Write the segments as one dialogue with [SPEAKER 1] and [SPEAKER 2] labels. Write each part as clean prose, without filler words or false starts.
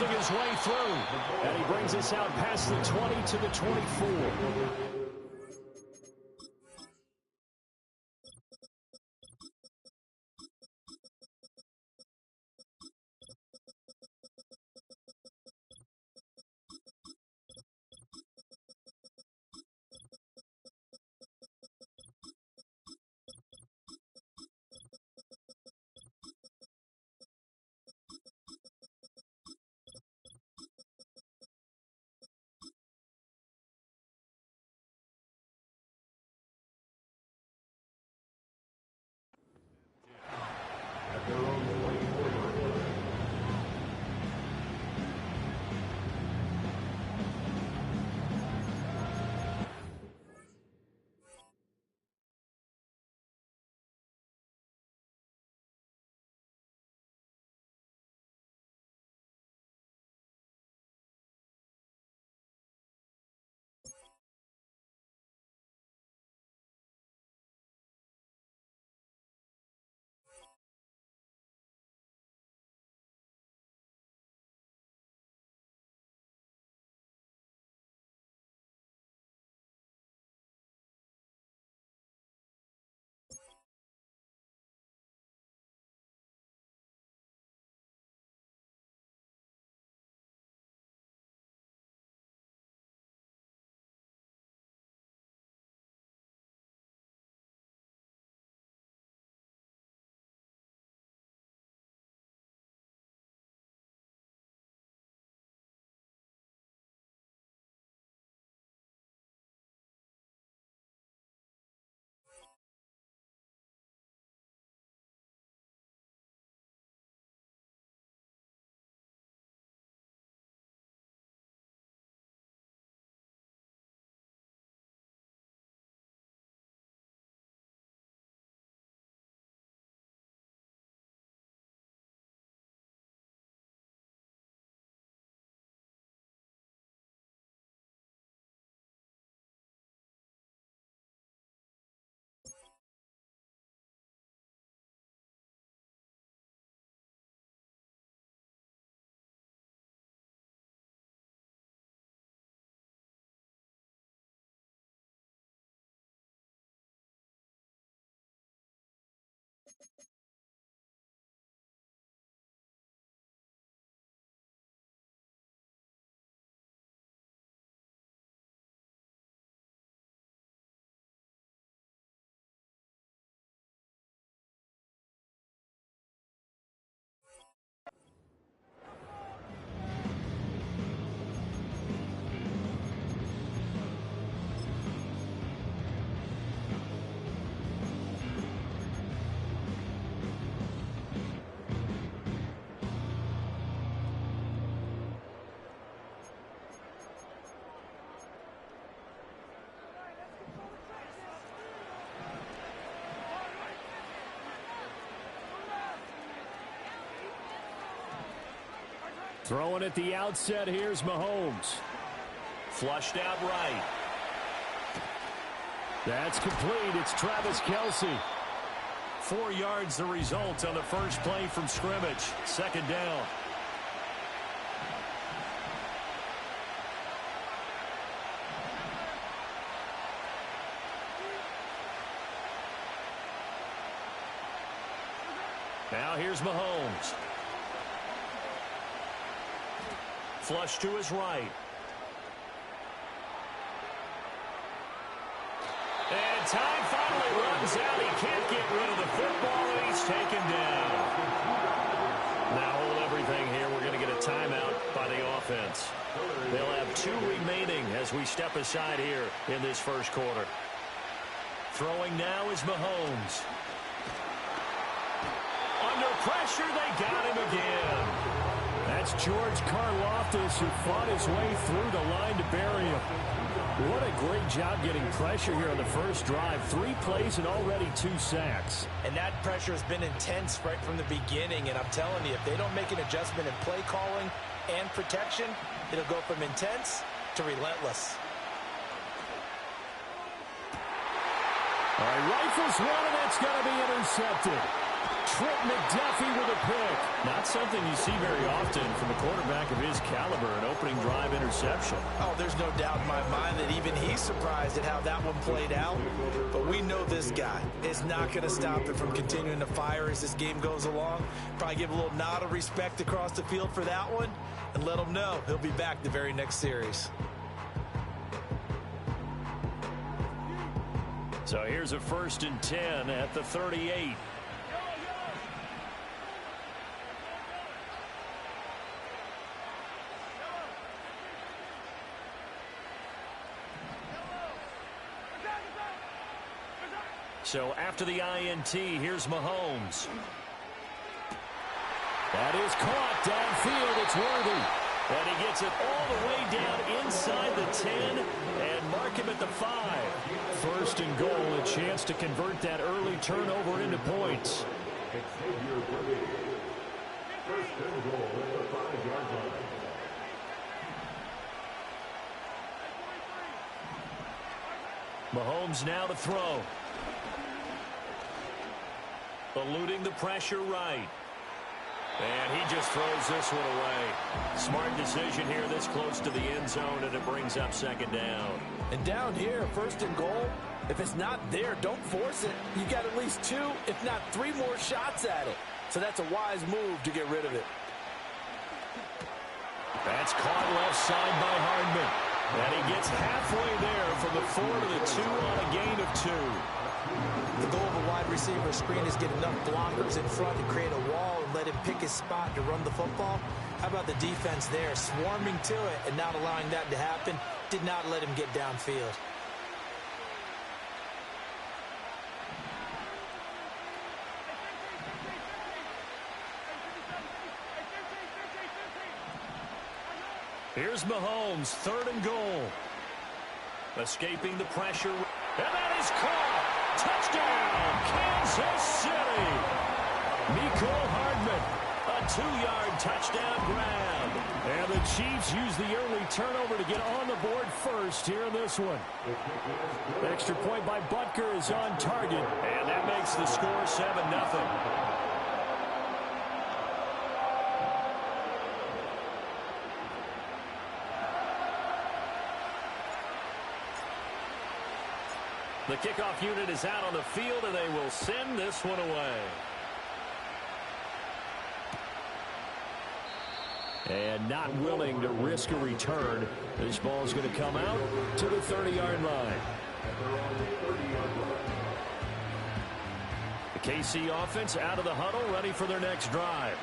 [SPEAKER 1] forcing his way through. And he brings us out past the 20 to the 24. Throwing at the outset, here's Mahomes. Flushed out right. That's complete. It's Travis Kelce. 4 yards the result on the first play from scrimmage. Second down. Now here's Mahomes. Flush to his right. And time finally runs out. He can't get rid of the football, and he's taken down. Now hold everything here. We're going to get a timeout by the offense. They'll have 2 remaining as we step aside here in this first quarter. Throwing now is Mahomes. Under pressure, they got him again. That's George Karlaftis, who fought his way through the line to bury him. What a great job getting pressure here on the first drive. 3 plays and already 2 sacks.
[SPEAKER 2] And that pressure has been intense right from the beginning. And I'm telling you, if they don't make an adjustment in play calling and protection, it'll go from intense to relentless.
[SPEAKER 1] All right, rifles one, and that's going to be intercepted. Trent McDuffie with a pick. Not something you see very often from a quarterback of his caliber, an opening drive interception.
[SPEAKER 2] Oh, there's no doubt in my mind that even he's surprised at how that one played out. But we know this guy is not going to stop it from continuing to fire as this game goes along. Probably give a little nod of respect across the field for that one and let him know he'll be back the very next series.
[SPEAKER 1] So here's a 1st and 10 at the 38. So after the INT, here's Mahomes. That is caught downfield. It's Worthy. And he gets it all the way down inside the 10 and mark him at the 5. 1st and goal, a chance to convert that early turnover into points. Mahomes now to throw. Eluding the pressure right. And he just throws this one away. Smart decision here this close to the end zone, and it brings up 2nd down.
[SPEAKER 2] And down here, 1st and goal, if it's not there, don't force it. You got at least 2, if not 3 more shots at it. So that's a wise move to get rid of it.
[SPEAKER 1] That's caught left side by Hardman. And he gets halfway there from the 4 to the 2 on a gain of 2.
[SPEAKER 2] The goal of a wide receiver screen is get enough blockers in front to create a wall and let him pick his spot to run the football. How about the defense there, swarming to it and not allowing that to happen? Did not let him get downfield.
[SPEAKER 1] Here's Mahomes, 3rd and goal. Escaping the pressure. And that is caught. Touchdown, Kansas City. Mecole Hardman, a 2-yard touchdown grab. And the Chiefs use the early turnover to get on the board first here in this one. Extra point by Butker is on target. And that makes the score 7-0. The kickoff unit is out on the field, and they will send this one away. And not willing to risk a return. This ball is going to come out to the 30-yard line. The KC offense out of the huddle, ready for their next drive.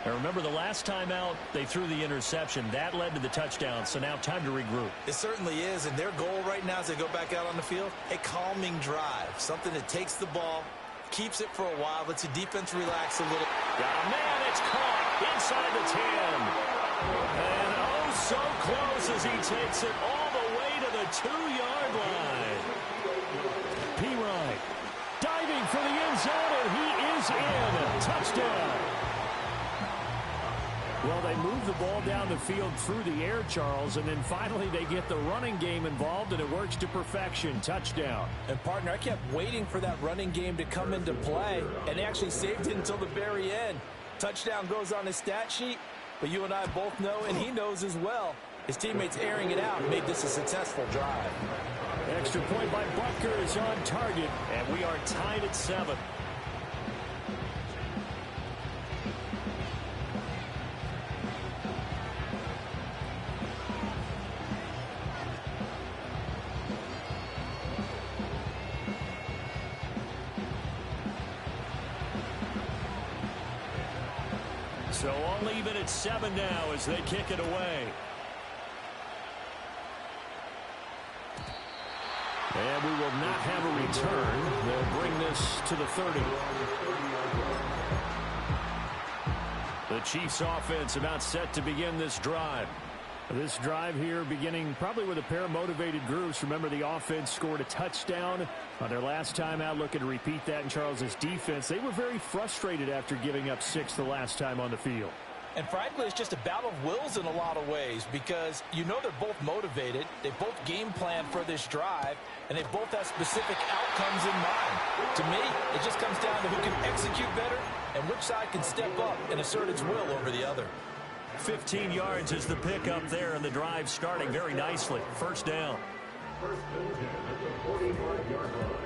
[SPEAKER 1] And remember, the last time out, they threw the interception. That led to the touchdown, so now time to regroup.
[SPEAKER 2] It certainly is, and their goal right now as they go back out on the field, a calming drive. Something that takes the ball, keeps it for a while, lets the defense relax a little.
[SPEAKER 1] Got a man, it's caught inside the 10. And oh, so close as he takes it all the way to the 2-yard line. P-Ryan diving for the end zone, and he is in. Touchdown. Well, they move the ball down the field through the air, Charles, and then finally they get the running game involved, and it works to perfection. Touchdown.
[SPEAKER 2] And, partner, I kept waiting for that running game to come into play, and they actually saved it until the very end. Touchdown goes on his stat sheet, but you and I both know, and he knows as well, his teammates airing it out made this a successful drive.
[SPEAKER 1] Extra point by Butker is on target, and we are tied at 7. So all even at 7 now as they kick it away. And we will not have a return. They'll bring this to the 30. The Chiefs offense about set to begin this drive. This drive here beginning probably with a pair of motivated groups. Remember, the offense scored a touchdown on their last time out, looking to repeat that in Charles's defense. They were very frustrated after giving up 6 the last time on the field.
[SPEAKER 2] And frankly, it's just a battle of wills in a lot of ways because you know they're both motivated. They both game plan for this drive, and they both have specific outcomes in mind. To me, it just comes down to who can execute better and which side can step up and assert its will over the other.
[SPEAKER 1] 15 yards is the pickup there, and the drive starting very nicely. First down. First and 10 at the 45-yard line.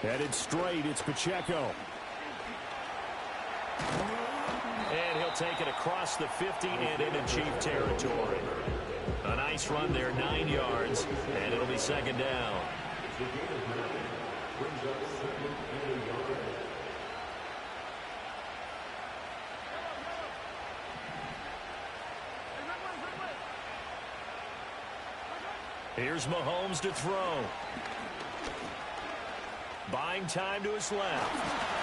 [SPEAKER 1] Headed straight, it's Pacheco. And he'll take it across the 50 and into Chief territory. A nice run there, 9 yards, and it'll be second down. Here's Mahomes to throw. Buying time to his left.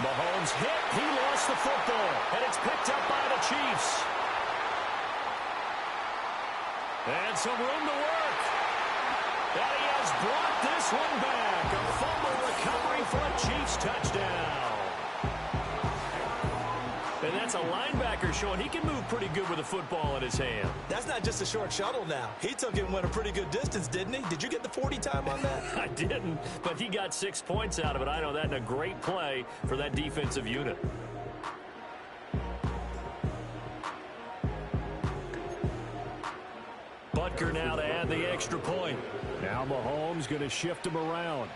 [SPEAKER 1] Mahomes hit. He lost the football. And it's picked up by the Chiefs. And some room to work. And he has brought this one back. A fumble recovery for a Chiefs touchdown. And that's a linebacker showing he can move pretty good with a football in his hand.
[SPEAKER 2] That's not just a short shuttle now. He took it and went a pretty good distance, didn't he? Did you get the 40 time on that?
[SPEAKER 1] I didn't, but he got 6 points out of it. I know that, in a great play for that defensive unit. Butker now to add the extra point. Now Mahomes going to shift him around.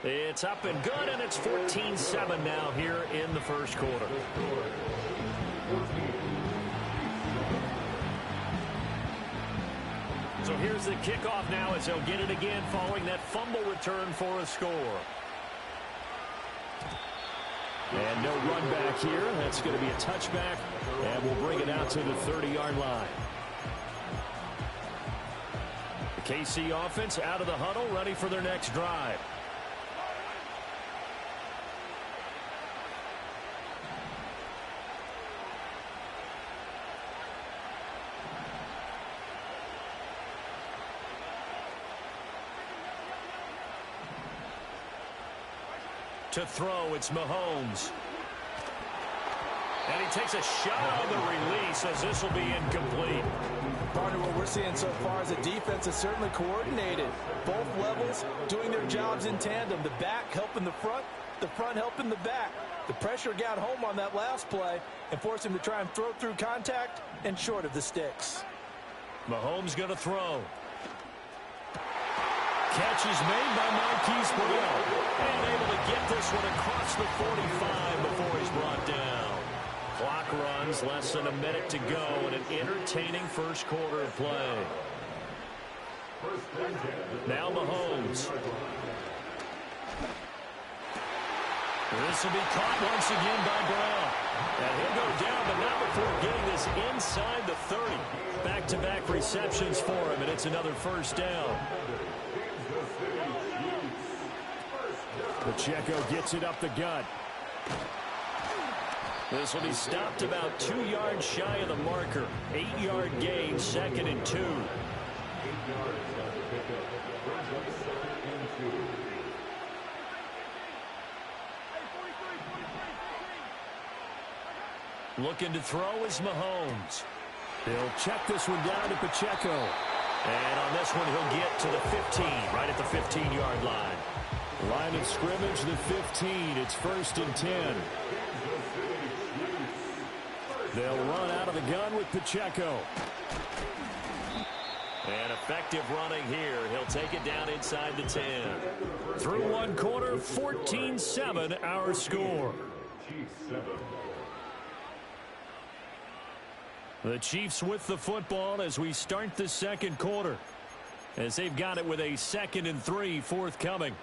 [SPEAKER 1] It's up and good, and it's 14-7 now here in the first quarter. So here's the kickoff now as he'll get it again following that fumble return for a score. And no run back here. That's going to be a touchback, and we'll bring it out to the 30-yard line. The KC offense out of the huddle, ready for their next drive. To throw, it's Mahomes. And he takes a shot on the release as this will be incomplete.
[SPEAKER 2] Partner, what we're seeing so far is the defense is certainly coordinated. Both levels doing their jobs in tandem. The back helping the front helping the back. The pressure got home on that last play and forced him to try and throw through contact and short of the sticks.
[SPEAKER 1] Mahomes going to throw. Catch is made by Marquise Brown. And able to get this one across the 45 before he's brought down. Clock runs, less than a minute to go, and an entertaining first quarter of play. Now Mahomes. This will be caught once again by Brown. And he'll go down, but not before getting this inside the 30. Back-to-back receptions for him, and it's another first down. Pacheco gets it up the gut. This will be stopped about 2 yards shy of the marker. 8-yard gain, 2nd and 2. Looking to throw is Mahomes. They'll check this one down to Pacheco. And on this one, he'll get to the 15, right at the 15-yard line. Line of scrimmage, the 15. It's 1st and 10. They'll run out of the gun with Pacheco. And effective running here. He'll take it down inside the 10. Through one quarter, 14-7 our score. The Chiefs with the football as we start the second quarter, as they've got it with a 2nd and 3 forthcoming.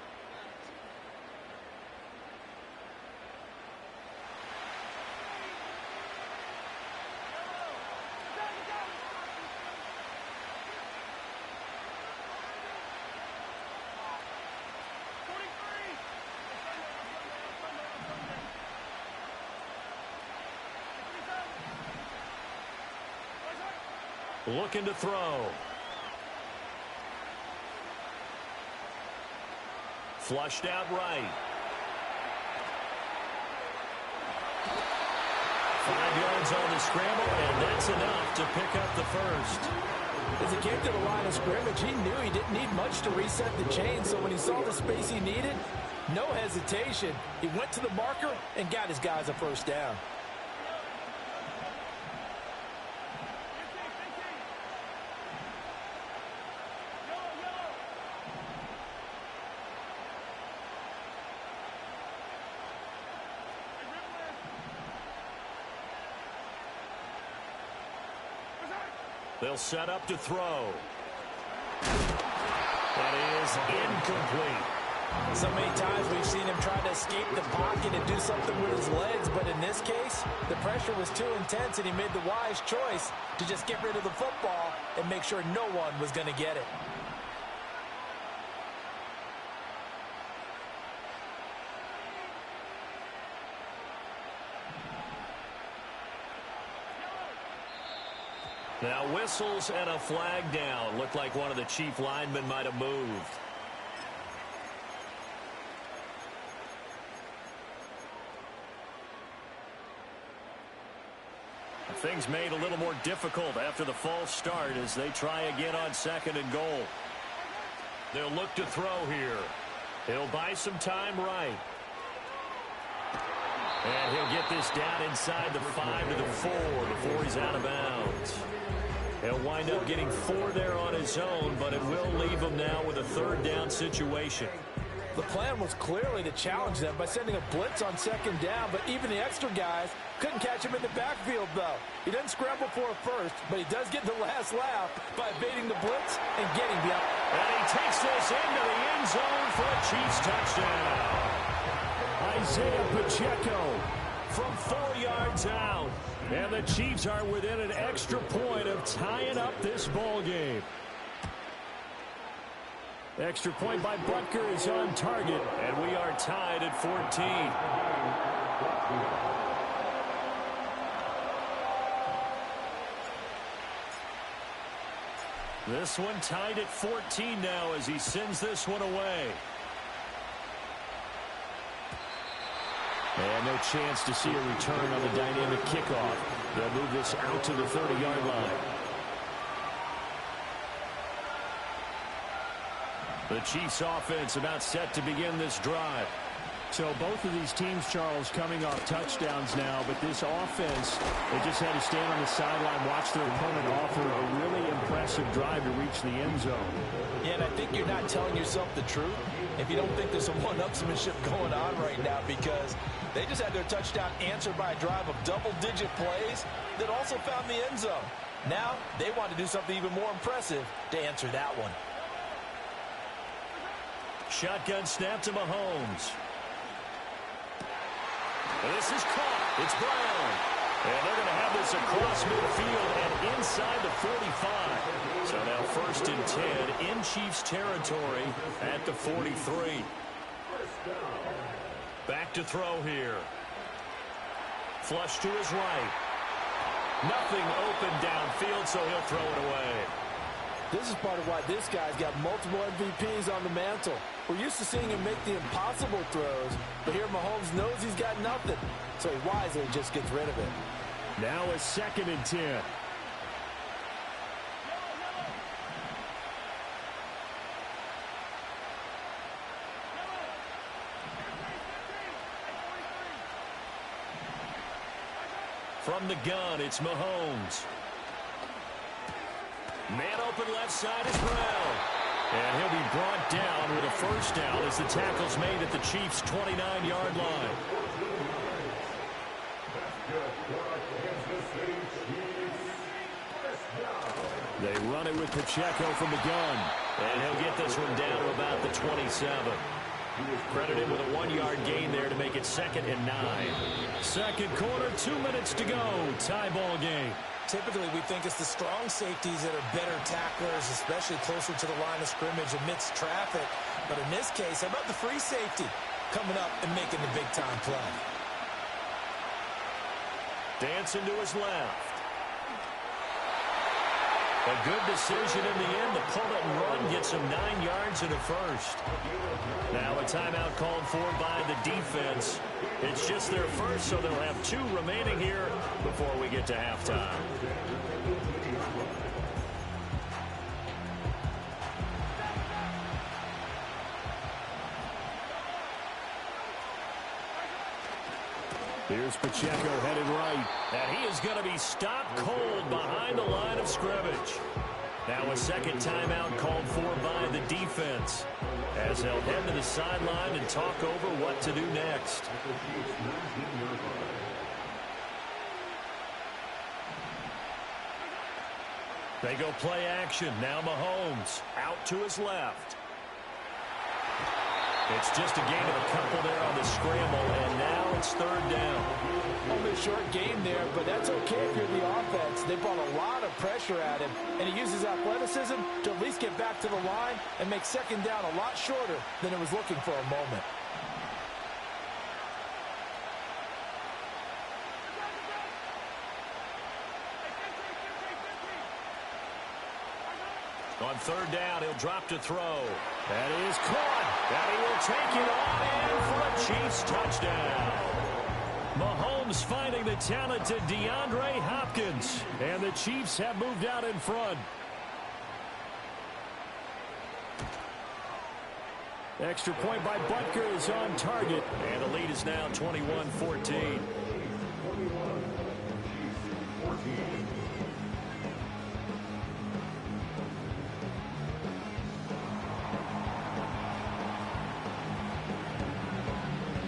[SPEAKER 1] Looking to throw. Flushed out right. 5 yards on the scramble, and that's enough to pick up the first.
[SPEAKER 2] As he came to the line of scrimmage, he knew he didn't need much to reset the chain, so when he saw the space he needed, no hesitation. He went to the marker and got his guys a first down.
[SPEAKER 1] They'll set up to throw. That is incomplete.
[SPEAKER 2] So many times we've seen him try to escape the pocket and do something with his legs, but in this case, the pressure was too intense and he made the wise choice to just get rid of the football and make sure no one was going to get it.
[SPEAKER 1] Now whistles and a flag down. Looked like one of the chief linemen might have moved. Things made a little more difficult after the false start as they try again on 2nd and goal. They'll look to throw here. He'll buy some time right. And he'll get this down inside the 5 to the 4 before he's out of bounds. He'll wind up getting 4 there on his own, but it will leave him now with a 3rd down situation.
[SPEAKER 2] The plan was clearly to challenge them by sending a blitz on 2nd down, but even the extra guys couldn't catch him in the backfield, though. He doesn't scramble for a first, but he does get the last laugh by evading the blitz and getting beyond.
[SPEAKER 1] And he takes this into the end zone for a Chiefs touchdown. Isaiah Pacheco from 4 yards out. And the Chiefs are within an extra point of tying up this ball game. Extra point by Butker is on target, and we are tied at 14. This one tied at 14 now as he sends this one away. And no chance to see a return on the dynamic kickoff. They'll move this out to the 30-yard line. The Chiefs offense about set to begin this drive.
[SPEAKER 3] So both of these teams, Charles, coming off touchdowns now, but this offense, they just had to stand on the sideline, watch their opponent offer a really impressive drive to reach the end zone.
[SPEAKER 2] Yeah, and I think you're not telling yourself the truth if you don't think there's some one-upsmanship going on right now, because they just had their touchdown answered by a drive of double-digit plays that also found the end zone. Now they want to do something even more impressive to answer that one.
[SPEAKER 1] Shotgun snap to Mahomes. And this is caught. It's Brown. And they're going to have this across midfield and inside the 45. So now 1st and 10 in Chiefs territory at the 43. Back to throw here. Flush to his right. Nothing open downfield, so he'll throw it away.
[SPEAKER 2] This is part of why this guy's got multiple MVPs on the mantle. We're used to seeing him make the impossible throws, but here Mahomes knows he's got nothing, so he wisely just gets rid of it.
[SPEAKER 3] Now a 2nd and 10.
[SPEAKER 1] From the gun, it's Mahomes. Man open left side is Brown. And he'll be brought down with a 1st down as the tackle's made at the Chiefs' 29-yard line. They run it with Pacheco from the gun. And he'll get this one down to about the 27. Credited with a 1-yard gain there to make it 2nd and 9. Second quarter, 2 minutes to go. Tie ball game.
[SPEAKER 2] Typically, we think it's the strong safeties that are better tacklers, especially closer to the line of scrimmage amidst traffic. But in this case, how about the free safety coming up and making the big-time play?
[SPEAKER 1] Dancing to his left. A good decision in the end. The pull it and run gets him 9 yards and a first. Now a timeout called for by the defense. It's just their first, so they'll have 2 remaining here before we get to halftime.
[SPEAKER 3] Here's Pacheco headed right.
[SPEAKER 1] And he is going to be stopped cold behind the line of scrimmage. Now a second timeout called for by the defense, as they'll head to the sideline and talk over what to do next. They go play action. Now Mahomes out to his left. It's just a gain of a couple there on the scramble, and now it's third down.
[SPEAKER 2] Only a short game there, but that's okay if you're the offense. They brought a lot of pressure at him, and he uses athleticism to at least get back to the line and make second down a lot shorter than it was looking for a moment.
[SPEAKER 1] On third down, he'll drop to throw. That is caught. And he will take it on in for a Chiefs touchdown. Mahomes finding the talented DeAndre Hopkins. And the Chiefs have moved out in front. Extra point by Butker is on target. And the lead is now 21-14.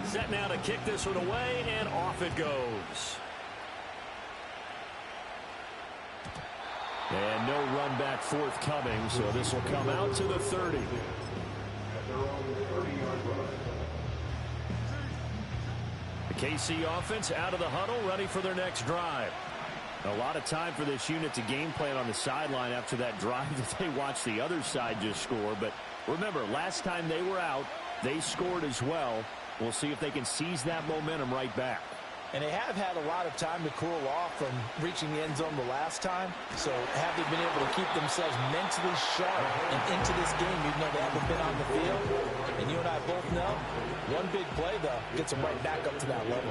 [SPEAKER 1] Set now to kick this one away, and off it goes. And no run back forthcoming, so this will come out to the 30. The KC offense out of the huddle, ready for their next drive. A lot of time for this unit to game plan on the sideline after that drive that they watched the other side just score. But remember, last time they were out, they scored as well. We'll see if they can seize that momentum right back.
[SPEAKER 2] And they have had a lot of time to cool off from reaching the end zone the last time. So have they been able to keep themselves mentally sharp and into this game, even though they haven't been on the field? And you and I both know, one big play, though, gets them right back up to that level.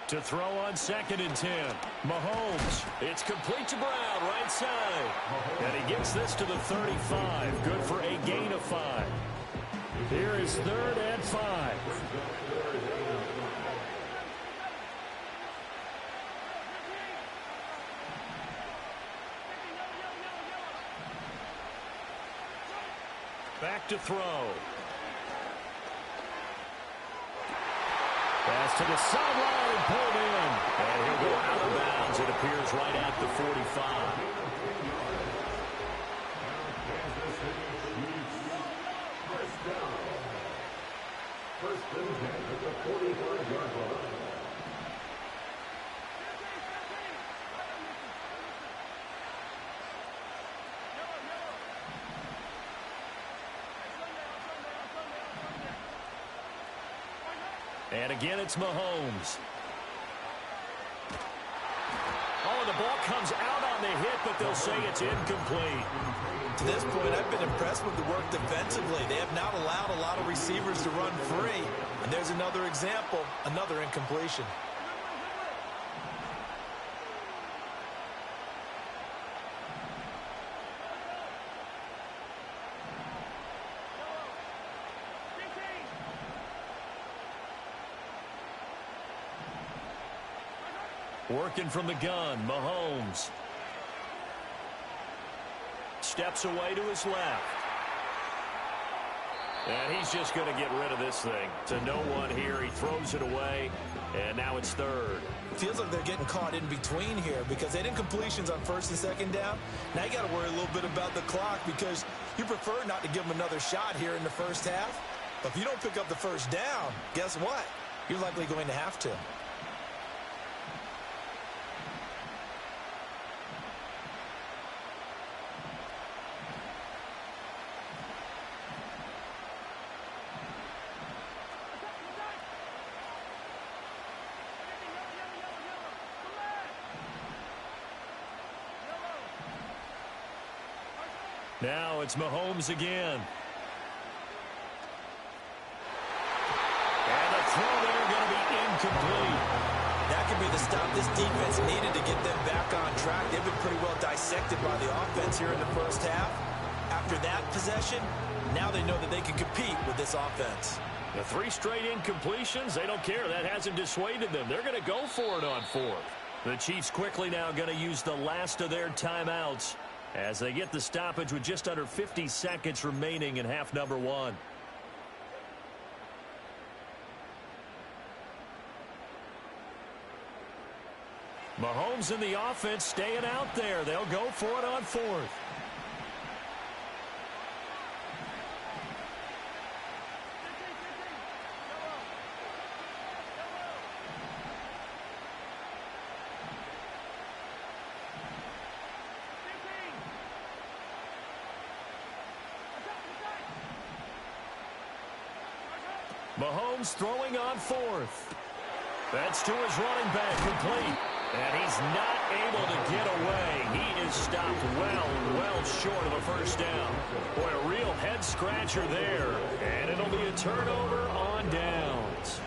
[SPEAKER 1] To throw on 2nd and 10. Mahomes. It's complete to Brown, right side. And he gets this to the 35. Good for a gain of 5. Here is 3rd and 5. Back to throw. Pass to the sideline and pulled in. And he'll go out of bounds. It appears right at the 45. And again, it's Mahomes. Oh, the ball comes out on the hit, but they'll say it's incomplete.
[SPEAKER 2] To this point, I've been impressed with the work defensively. They have not allowed a lot of receivers to run free. And there's another example, another incompletion.
[SPEAKER 1] Working from the gun, Mahomes. Steps away to his left. And he's just going to get rid of this thing. To no one here, he throws it away, and now it's 3rd.
[SPEAKER 2] Feels like they're getting caught in between here because they did completions on 1st and 2nd down. Now you got to worry a little bit about the clock because you prefer not to give them another shot here in the first half. But if you don't pick up the 1st down, guess what? You're likely going to have to.
[SPEAKER 1] Now it's Mahomes again. And the throw there going to be incomplete.
[SPEAKER 2] That could be the stop this defense needed to get them back on track. They've been pretty well dissected by the offense here in the first half. After that possession, now they know that they can compete with this offense.
[SPEAKER 1] The 3 straight incompletions, they don't care. That hasn't dissuaded them. They're going to go for it on 4th. The Chiefs quickly now going to use the last of their timeouts as they get the stoppage with just under 50 seconds remaining in half number 1. Mahomes and the offense staying out there. They'll go for it on 4th. Mahomes throwing on 4th. That's to his running back, complete. And he's not able to get away. He is stopped well short of a first down. Boy, a real head-scratcher there. And it'll be a turnover on downs.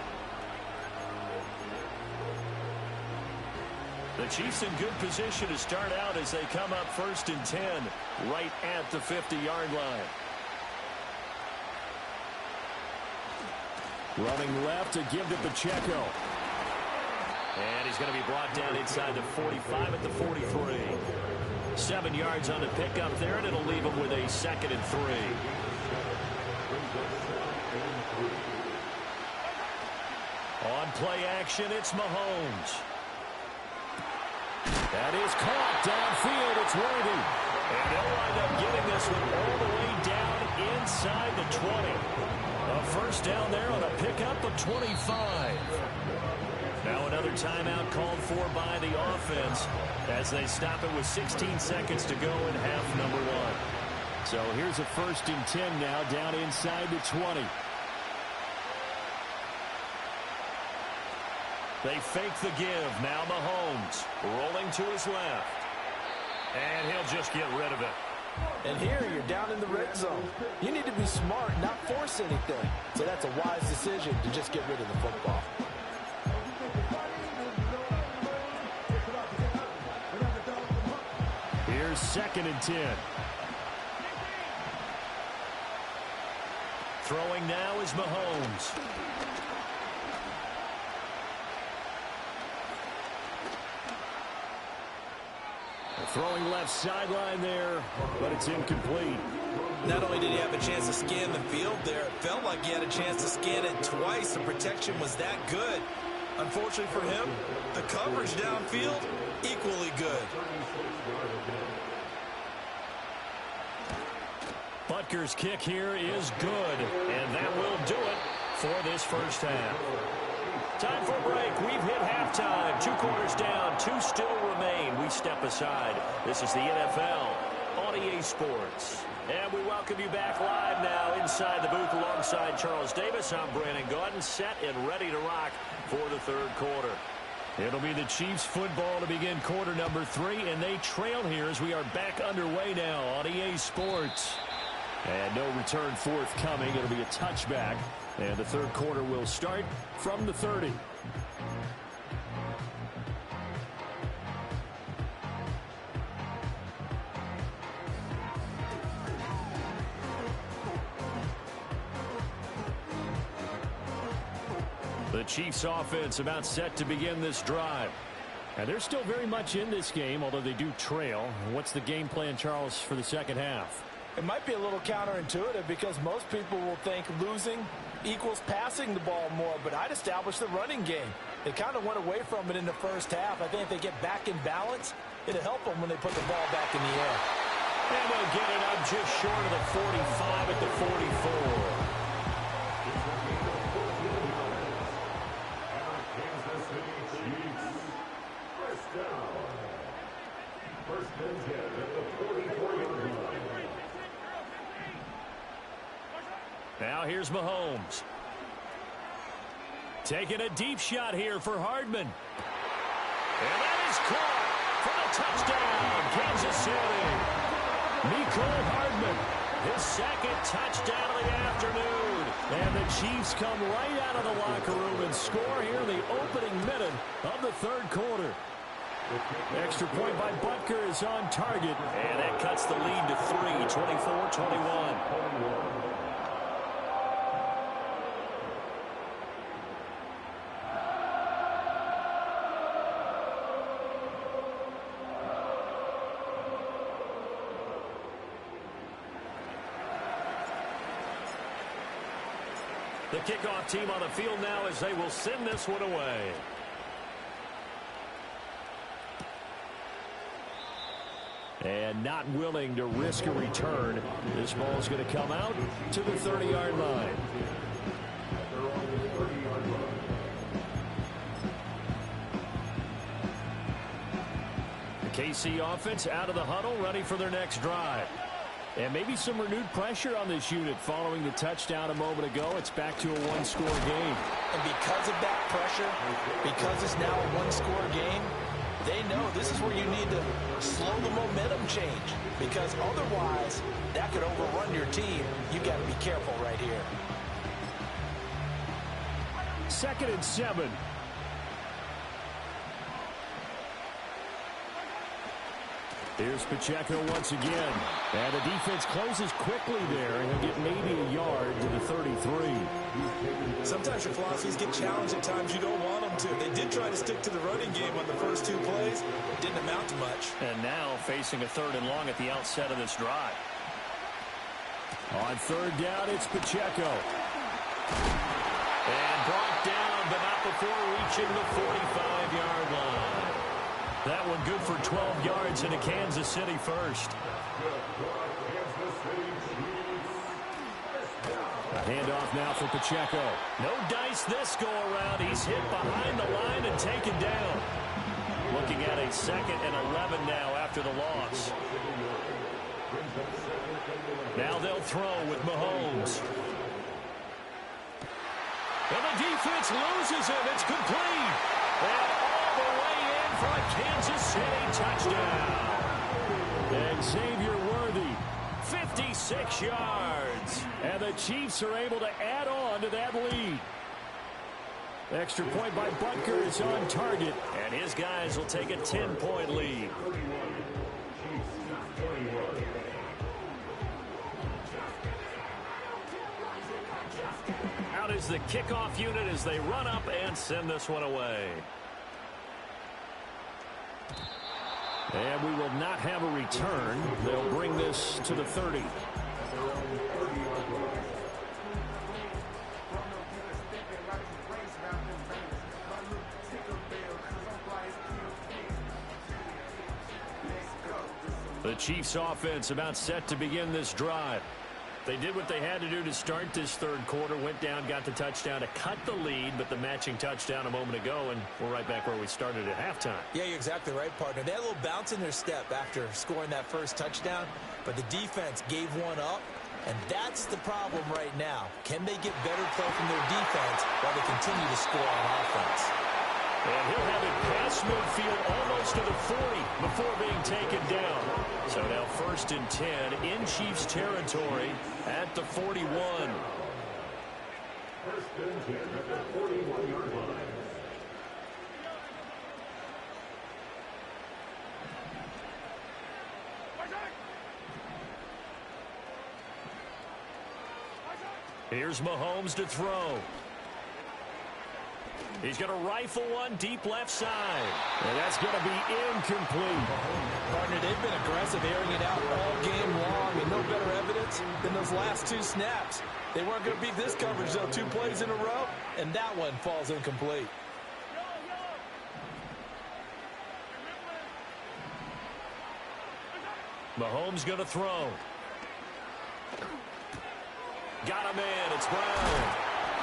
[SPEAKER 1] The Chiefs in good position to start out as they come up 1st and 10 right at the 50-yard line.
[SPEAKER 3] Running left to give to Pacheco.
[SPEAKER 1] And he's going to be brought down inside the 45 at the 43. 7 yards on the pickup there, and it'll leave him with a 2nd and 3. On play action, it's Mahomes.
[SPEAKER 3] That is caught downfield. It's Worthy.
[SPEAKER 1] And they'll wind up getting this one all the way down inside the 20. A first down there on a pickup of 25. Now another timeout called for by the offense as they stop it with 16 seconds to go in half number 1.
[SPEAKER 3] So here's a 1st and 10 now down inside the 20.
[SPEAKER 1] They fake the give. Now Mahomes rolling to his left. And he'll just get rid of it.
[SPEAKER 2] And here you're down in the red zone. You need to be smart, not force anything. So that's a wise decision to just get rid of the football.
[SPEAKER 3] Here's 2nd and 10.
[SPEAKER 1] Throwing now is Mahomes.
[SPEAKER 3] Throwing left sideline there, but it's incomplete.
[SPEAKER 2] Not only did he have a chance to scan the field there, it felt like he had a chance to scan it twice. The protection was that good. Unfortunately for him, the coverage downfield, equally good.
[SPEAKER 1] Butker's kick here is good, and that will do it for this first half. Time for a break. We've hit halftime. 2 quarters down, 2 still remain. We step aside. This is the NFL on EA Sports. And we welcome you back live now inside the booth alongside Charles Davis. I'm Brandon Gaudin, set and ready to rock for the 3rd quarter.
[SPEAKER 3] It'll be the Chiefs football to begin quarter number 3, and they trail here as we are back underway now on EA Sports. And no return forthcoming. It'll be a touchback. And the 3rd quarter will start from the 30. The Chiefs offense about set to begin this drive. And they're still very much in this game, although they do trail. What's the game plan, Charles, for the second half?
[SPEAKER 2] It might be a little counterintuitive because most people will think losing equals passing the ball more, but I'd establish the running game. They kind of went away from it in the first half. I think if they get back in balance, it'll help them when they put the ball back in the air.
[SPEAKER 1] And they'll get it up just short of the 45 at the 44. Now here's Mahomes. Taking a deep shot here for Hardman. And that is caught for the touchdown, Kansas City.
[SPEAKER 3] Mecole Hardman, his second touchdown of the afternoon. And the Chiefs come right out of the locker room and score here in the opening minute of the third quarter. Extra point by Butker is on target. And that cuts the lead to 3, 24-21. The kickoff team on the field now as they will send this one away. And not willing to risk a return. This ball is going to come out to the 30-yard line. The KC offense out of the huddle, ready for their next drive. And maybe some renewed pressure on this unit following the touchdown a moment ago. It's back to a one-score game.
[SPEAKER 2] And because of that pressure, because it's now a one-score game, they know this is where you need to slow the momentum change. Because otherwise, that could overrun your team. You've got to be careful right here.
[SPEAKER 3] 2nd and 7. Here's Pacheco once again. And the defense closes quickly there, and he'll get maybe a yard to the 33.
[SPEAKER 2] Sometimes your philosophies get challenged at times you don't want them to. They did try to stick to the running game on the first 2 plays. It didn't amount to much.
[SPEAKER 3] And now facing a 3rd and long at the outset of this drive. On 3rd down, it's Pacheco. And brought down, but not before reaching the 45-yard line. That one good for 12 yards into Kansas City first. A handoff now for Pacheco. No dice this go-around. He's hit behind the line and taken down. Looking at a 2nd and 11 now after the loss. Now they'll throw with Mahomes. And the defense loses him. It's complete. And all the way in for a Kansas City touchdown. And Xavier Worthy, 56 yards. And the Chiefs are able to add on to that lead. Extra point by Butker is on target. And his guys will take a 10-point lead. Out is the kickoff unit as they run up and send this one away. And we will not have a return. They'll bring this to the 30. The Chiefs offense about set to begin this drive. They did what they had to do to start this third quarter. Went down, got the touchdown to cut the lead, but the matching touchdown a moment ago, and we're right back where we started at halftime.
[SPEAKER 2] Yeah, you're exactly right, partner. They had a little bounce in their step after scoring that first touchdown, but the defense gave one up, and that's the problem right now. Can they get better play from their defense while they continue to score on offense?
[SPEAKER 3] And he'll have it past midfield almost to the 40 before being taken down. So now 1st and 10 in Chiefs territory at the 41.
[SPEAKER 4] 1st and 10 at the 41-yard line.
[SPEAKER 3] Here's Mahomes to throw. He's going to rifle one deep left side. And that's going to be incomplete.
[SPEAKER 2] Partner, they've been aggressive, airing it out all game long, and no better evidence than those last 2 snaps. They weren't going to beat this coverage, though, 2 plays in a row, and that one falls incomplete.
[SPEAKER 3] Mahomes going to throw. Got him in. It's Brown.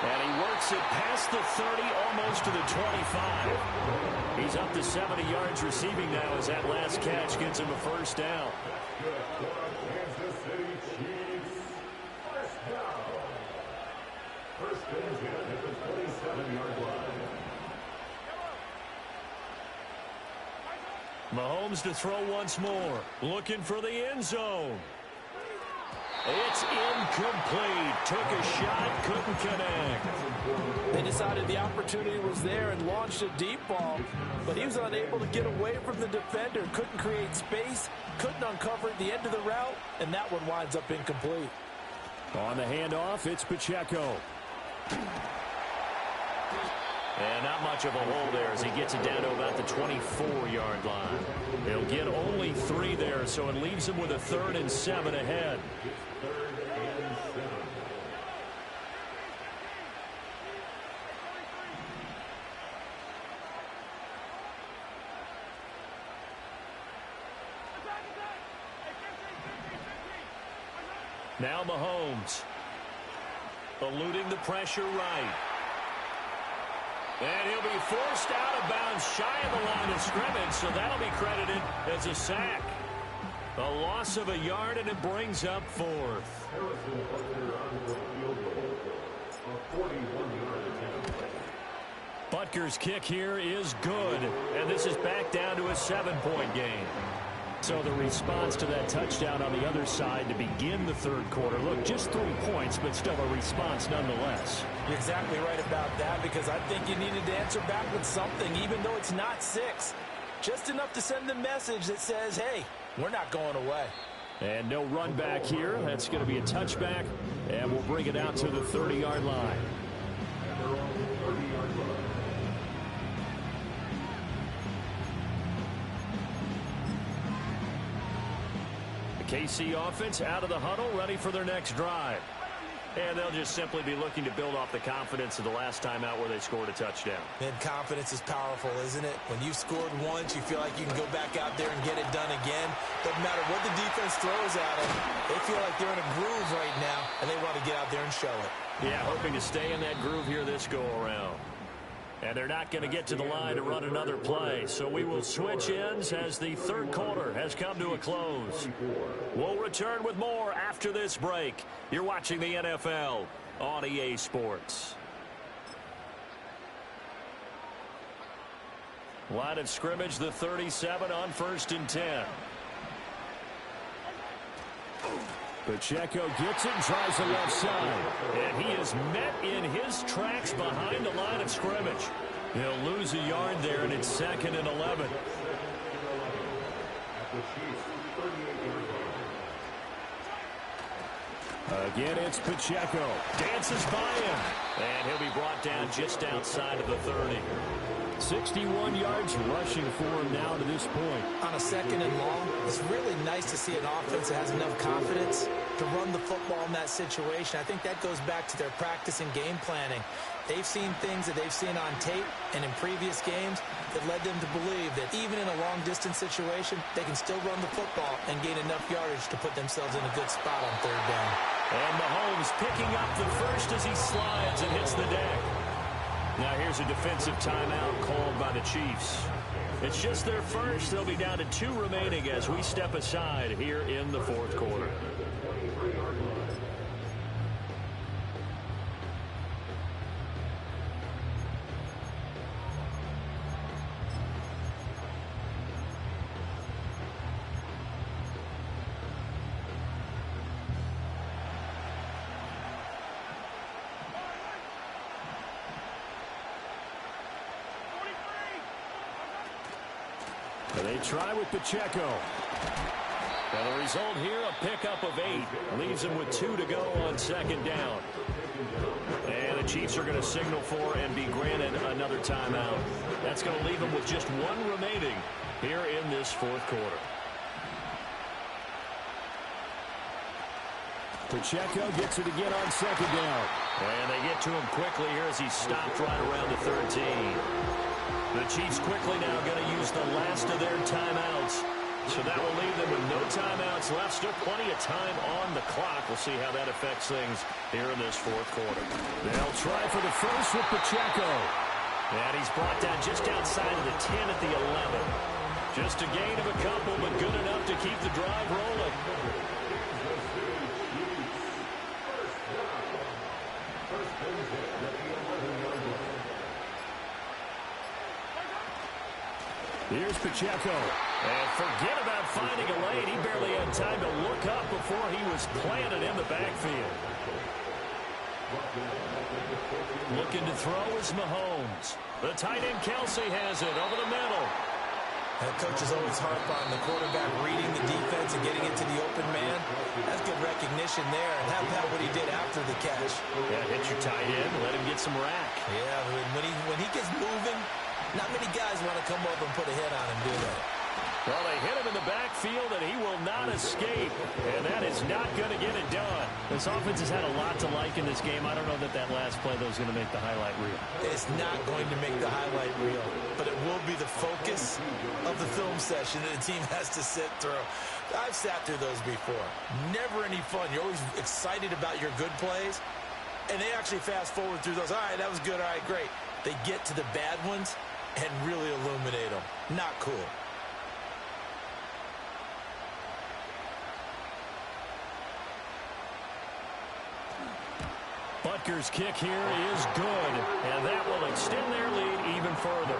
[SPEAKER 3] And he works it past the 30, almost to the 25. He's up to 70 yards receiving now as that last catch gets him a 1st down.
[SPEAKER 4] Kansas City Chiefs, 1st down. 1st and 10 at the 27-yard line.
[SPEAKER 1] Mahomes to throw once more. Looking for the end zone. It's incomplete. Took a shot, couldn't connect.
[SPEAKER 2] They decided the opportunity was there and launched a deep ball, but he was unable to get away from the defender, couldn't create space, couldn't uncover the end of the route, and that one winds up incomplete.
[SPEAKER 3] On the handoff, it's Pacheco.
[SPEAKER 1] And not much of a hole there as he gets it down to about the 24-yard line. He'll get only 3 there, so it leaves him with a 3rd and 7 ahead. Now Mahomes. Eluding the pressure right. And he'll be forced out of bounds shy of the line of scrimmage, so that'll be credited as a sack. A loss of a yard, and it brings up 4th. Butker's kick here is good, and this is back down to a 7-point game. So the response to that touchdown on the other side to begin the 3rd quarter. Look, just 3 points, but still a response nonetheless.
[SPEAKER 2] You're exactly right about that, because I think you needed to answer back with something, even though it's not 6. Just enough to send the message that says, hey, we're not going away.
[SPEAKER 3] And no run back here. That's going to be a touchback, and we'll bring it out to the 30-yard line. KC offense out of the huddle, ready for their next drive. And they'll just simply be looking to build off the confidence of the last time out where they scored a touchdown.
[SPEAKER 2] And confidence is powerful, isn't it? When you've scored once, you feel like you can go back out there and get it done again. Doesn't matter what the defense throws at them. They feel like they're in a groove right now, and they want to get out there and show it.
[SPEAKER 1] Yeah, hoping to stay in that groove here this go-around. And they're not going to get to the line to run another play. So we will switch ends as the 3rd quarter has come to a close. We'll return with more after this break. You're watching the NFL on EA Sports. Line of scrimmage, the 37 on 1st and 10.
[SPEAKER 3] Pacheco gets it and tries the left side.
[SPEAKER 1] And he is met in his tracks behind the line of scrimmage. He'll lose a yard there, and it's 2nd and 11.
[SPEAKER 3] Again, it's Pacheco.
[SPEAKER 1] Dances by him. And he'll be brought down just outside of the 30.
[SPEAKER 3] 61 yards rushing for him now to this point.
[SPEAKER 2] On a 2nd and long, it's really nice to see an offense that has enough confidence to run the football in that situation. I think that goes back to their practice and game planning. They've seen things that they've seen on tape and in previous games that led them to believe that even in a long-distance situation, they can still run the football and gain enough yardage to put themselves in a good spot on 3rd down.
[SPEAKER 1] And Mahomes picking up the first as he slides and hits the deck. Now here's a defensive timeout called by the Chiefs. It's just their first. They'll be down to 2 remaining as we step aside here in the 4th quarter.
[SPEAKER 3] They try with Pacheco.
[SPEAKER 1] And the result here, a pickup of 8. Leaves them with 2 to go on 2nd down. And the Chiefs are going to signal for and be granted another timeout. That's going to leave them with just 1 remaining here in this 4th quarter.
[SPEAKER 3] Pacheco gets it again on 2nd down.
[SPEAKER 1] And they get to him quickly here as he's stopped right around the 13. The Chiefs quickly now going to use the last of their timeouts. So that will leave them with no timeouts left. Still plenty of time on the clock. We'll see how that affects things here in this 4th quarter.
[SPEAKER 3] They'll try for the first with Pacheco.
[SPEAKER 1] And he's brought down just outside of the 10 at the 11. Just a gain of a couple, but good enough to keep the drive rolling.
[SPEAKER 3] Here's Pacheco. And forget about finding a lane. He barely had time to look up before he was planted in the backfield. Looking to throw is Mahomes. The tight end Kelsey has it over the middle.
[SPEAKER 2] That coach is always harp on the quarterback reading the defense and getting into the open man. That's good recognition there. And how about what he did after the catch?
[SPEAKER 3] Yeah, hit your tight end, let him get some rack.
[SPEAKER 2] Yeah, when he gets moving, not many guys want to come over and put a hit on him, do they?
[SPEAKER 3] Well, they hit him in the backfield, and he will not escape. And that is not going to get it done. This offense has had a lot to like in this game. I don't know that that last play, though, is going to make the highlight reel.
[SPEAKER 2] It's not going to make the highlight reel, but it will be the focus of the film session that the team has to sit through. I've sat through those before. Never any fun. You're always excited about your good plays, and they actually fast forward through those. All right, that was good. All right, great. They get to the bad ones and really illuminate them. Not cool.
[SPEAKER 3] Butker's kick here is good, and that will extend their lead even further.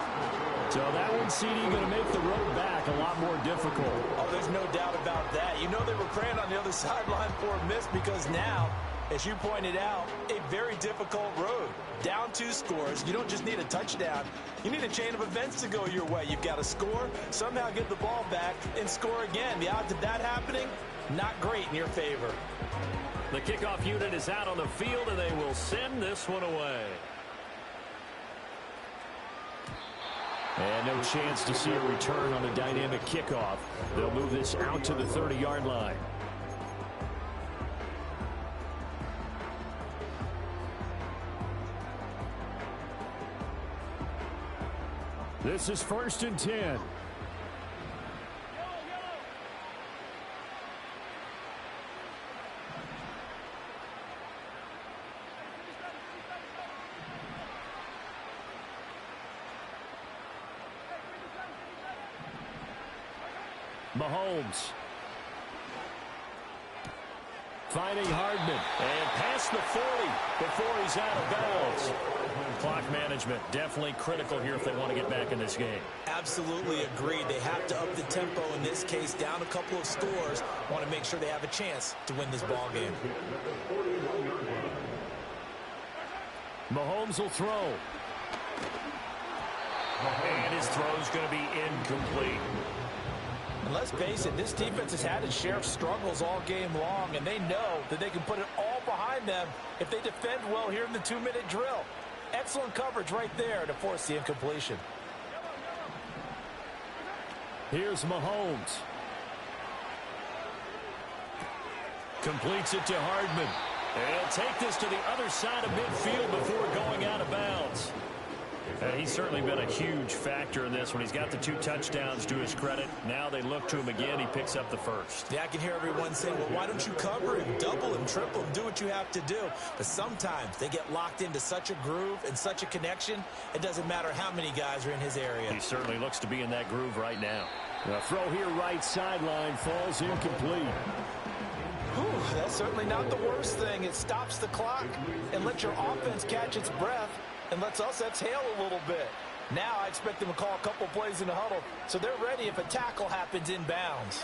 [SPEAKER 3] So that one, CD, going to make the road back a lot more difficult.
[SPEAKER 2] Oh, there's no doubt about that. You know they were praying on the other sideline for a miss because now, as you pointed out, a very difficult road. Down 2 scores. You don't just need a touchdown. You need a chain of events to go your way. You've got to score, somehow get the ball back, and score again. The odds of that happening, not great in your favor.
[SPEAKER 3] The kickoff unit is out on the field, and they will send this one away. And no chance to see a return on a dynamic kickoff. They'll move this out to the 30-yard line. This is 1st and 10. Mahomes finding Hardman and past the 40 before he's out of bounds. Clock management definitely critical here if they want to get back in this game.
[SPEAKER 2] Absolutely agreed. They have to up the tempo in this case, down a couple of scores. Want to make sure they have a chance to win this ball game.
[SPEAKER 3] Mahomes will throw. And his throw's going to be incomplete.
[SPEAKER 2] And let's face it, this defense has had its share of struggles all game long, and they know that they can put it all behind them if they defend well here in the 2-minute drill. Excellent coverage right there to force the incompletion.
[SPEAKER 3] Here's Mahomes. Completes it to Hardman. And he'll take this to the other side of midfield before going out of bounds. He's certainly been a huge factor in this when he's got the 2 touchdowns to his credit. Now they look to him again. He picks up the first.
[SPEAKER 2] Yeah, I can hear everyone saying, well, why don't you cover him, double him, triple him, do what you have to do. But sometimes they get locked into such a groove and such a connection, it doesn't matter how many guys are in his area.
[SPEAKER 3] He certainly looks to be in that groove right now. The throw here right sideline falls incomplete.
[SPEAKER 2] Whew, that's certainly not the worst thing. It stops the clock and lets your offense catch its breath and lets us exhale a little bit. Now I expect them to call a couple plays in the huddle so they're ready if a tackle happens inbounds.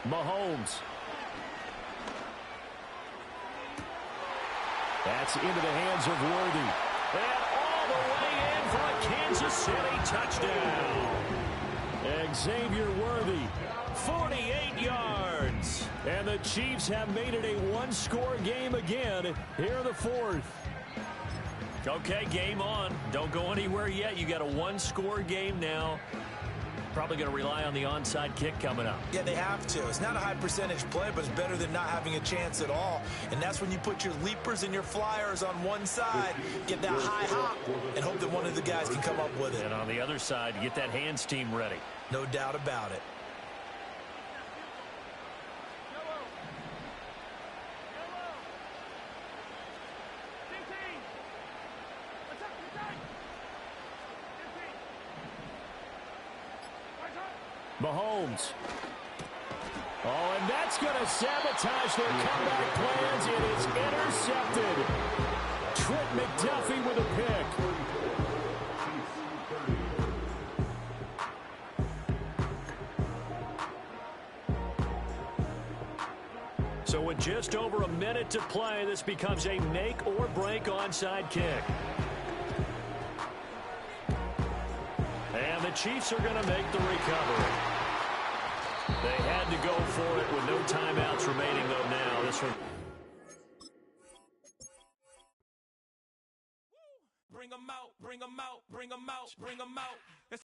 [SPEAKER 3] Mahomes. That's into the hands of Worthy. And all the way in for a Kansas City touchdown. Xavier Worthy, 48 yards. And the Chiefs have made it a 1-score game again here in the 4th. Okay, game on. Don't go anywhere yet. You got a 1-score game now. Probably going to rely on the onside kick coming up.
[SPEAKER 2] Yeah, they have to. It's not a high percentage play, but it's better than not having a chance at all. And that's when you put your leapers and your flyers on one side, get that high hop, and hope that one of the guys can come up with it.
[SPEAKER 3] And on the other side, get that hands team ready.
[SPEAKER 2] No doubt about it.
[SPEAKER 3] Mahomes. Oh, and that's going to sabotage their comeback plans. It is intercepted. Trent McDuffie with a pick. So with just over a minute to play, this becomes a make or break onside kick. And the Chiefs are going to make the recovery. They had to go for it with no timeouts remaining, though, now. This one.
[SPEAKER 5] Bring them out, bring them out, bring them out, bring them out.